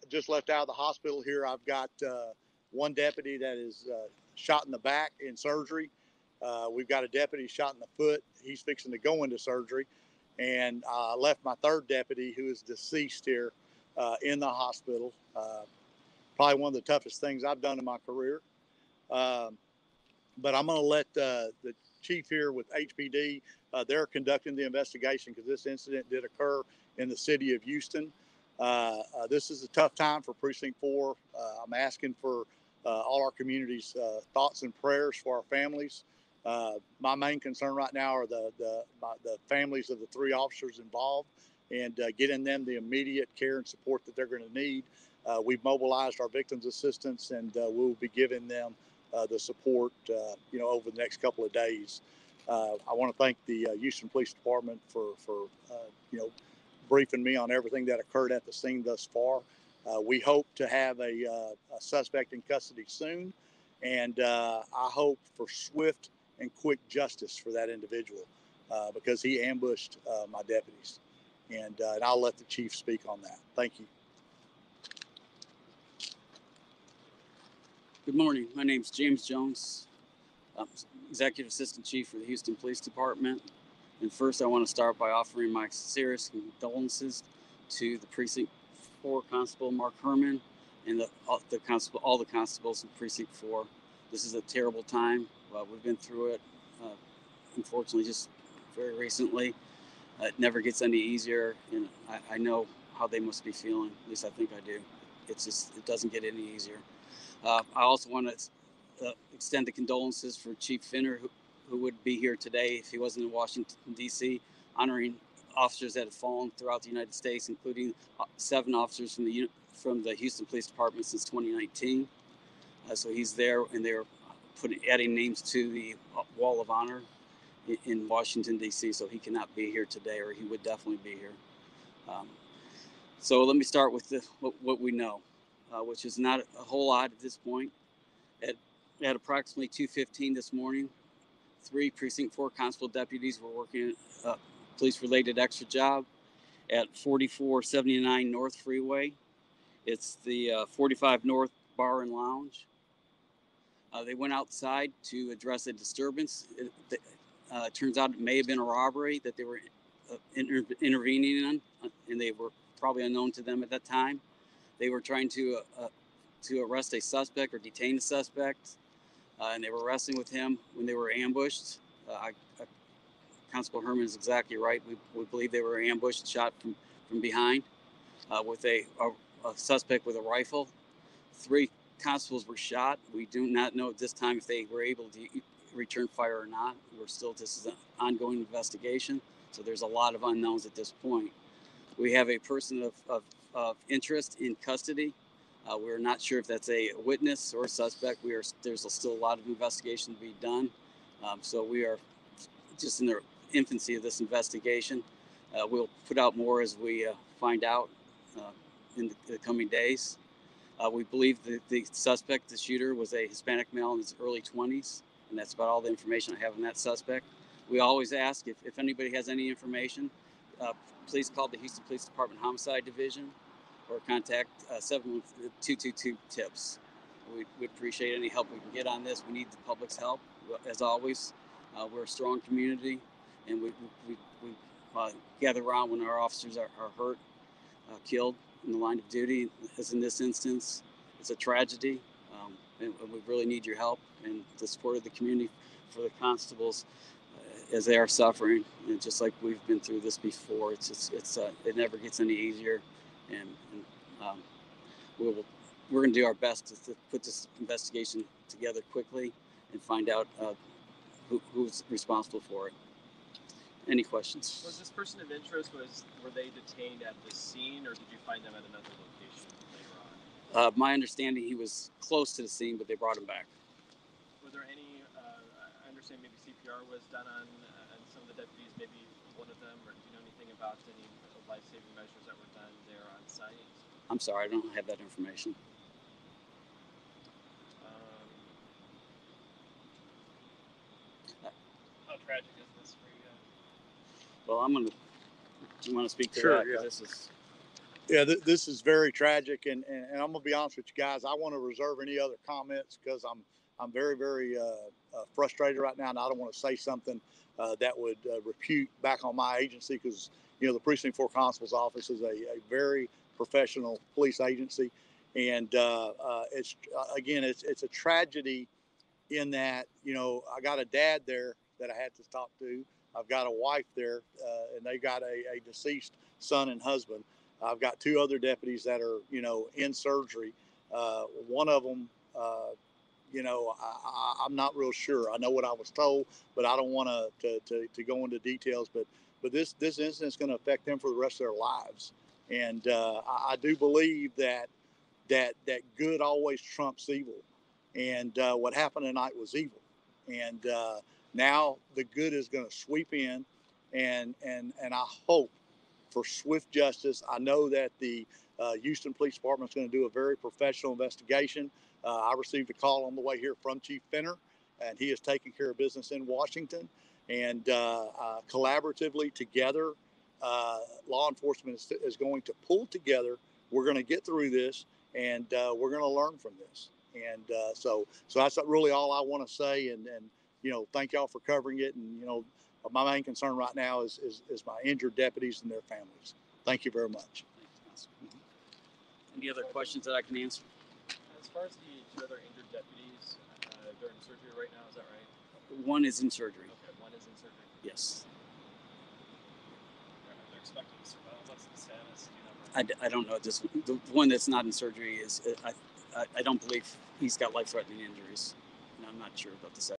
Just left out of the hospital here. I've got one deputy that is shot in the back in surgery. We've got a deputy shot in the foot. He's fixing to go into surgery. And I left my third deputy, who is deceased here, in the hospital. Probably one of the toughest things I've done in my career. But I'm going to let the chief here with HPD, they're conducting the investigation because this incident did occur in the city of Houston. This is a tough time for Precinct 4. I'm asking for all our community's thoughts and prayers for our families. My main concern right now are the families of the 3 officers involved and getting them the immediate care and support that they're going to need. We've mobilized our victims assistance, and we'll be giving them the support, over the next couple of days. I want to thank the Houston Police Department for briefing me on everything that occurred at the scene thus far. We hope to have a suspect in custody soon, and I hope for swift and quick justice for that individual because he ambushed my deputies. And I'll let the chief speak on that. Thank you. Good morning. My name is James Jones. I'm Executive Assistant Chief for the Houston Police Department. And first, I want to start by offering my sincerest condolences to the Precinct 4 Constable Mark Herman and all the constables in Precinct 4. This is a terrible time. We've been through it, unfortunately, just very recently. It never gets any easier, and I know how they must be feeling. At least I think I do. It doesn't get any easier. I also want to extend the condolences for Chief Finner, who would be here today if he wasn't in Washington, D.C., honoring officers that have fallen throughout the United States, including 7 officers from the Houston Police Department since 2019. So he's there, and they're adding names to the Wall of Honor in Washington, D.C., so he cannot be here today, or he would definitely be here. So let me start with what we know. Which is not a whole lot at this point. At approximately 2:15 this morning, 3 Precinct 4 constable deputies were working a police-related extra job at 4479 North Freeway. It's the 45 North Bar and Lounge. They went outside to address a disturbance. It turns out it may have been a robbery that they were intervening in, and they were probably unknown to them at that time. They were trying to arrest a suspect or detain a suspect, and they were wrestling with him when they were ambushed. Constable Herman is exactly right. We believe they were ambushed and shot from behind with a suspect with a rifle. 3 constables were shot. We do not know at this time if they were able to return fire or not. This is an ongoing investigation, so there's a lot of unknowns at this point. We have a person of interest in custody. We're not sure if that's a witness or a suspect. There's still a lot of investigation to be done. So we are just in the infancy of this investigation. We'll put out more as we find out in the coming days. We believe that the suspect, the shooter, was a Hispanic male in his early 20s, and that's about all the information I have on that suspect. We always ask if anybody has any information, please call the Houston Police Department Homicide Division or contact 71222-TIPS. We'd appreciate any help we can get on this. We need the public's help, as always. We're a strong community, and we gather around when our officers are hurt, killed in the line of duty. As in this instance, it's a tragedy, and we really need your help and the support of the community for the constables as they are suffering. And just like we've been through this before, it never gets any easier. And we're going to do our best to put this investigation together quickly and find out who's responsible for it. Any questions? Was this person of interest, were they detained at the scene, or did you find them at another location later on? My understanding, he was close to the scene, but they brought him back. Were there any, I understand maybe CPR was done on some of the deputies, maybe one of them, or do you know anything about any life-saving measures that were done there on site? I'm sorry, I don't have that information. How tragic is this for you guys? Well, do you want to speak to Sure, that? yeah. This is... Yeah, this is very tragic, and I'm gonna be honest with you guys. I want to reserve any other comments because I'm very very frustrated right now, and I don't want to say something that would repute back on my agency because the Precinct 4 Constable's Office is a very professional police agency, and it's again it's a tragedy in that I got a dad there that I had to talk to. I've got a wife there, and they got a deceased son and husband. I've got two other deputies that are in surgery. One of them, I'm not real sure. I know what I was told, but I don't want to go into details. But this incident is going to affect them for the rest of their lives, and I do believe that good always trumps evil, and what happened tonight was evil, and now the good is going to sweep in, and I hope for swift justice. I know that the Houston Police Department is going to do a very professional investigation. I received a call on the way here from Chief Fenner, and he is taking care of business in Washington, and collaboratively together, law enforcement is going to pull together. We're going to get through this, and we're going to learn from this. And so that's really all I want to say. And thank y'all for covering it. And my main concern right now is my injured deputies and their families. Thank you very much. Any other questions that I can answer? As far as the two other injured deputies, they're in surgery right now. Is that right? One is in surgery. Okay, one is in surgery. Yes. Are they expected to survive? What's the status? Do you know? I don't know. The one that's not in surgery is I don't believe he's got life-threatening injuries. And I'm not sure about the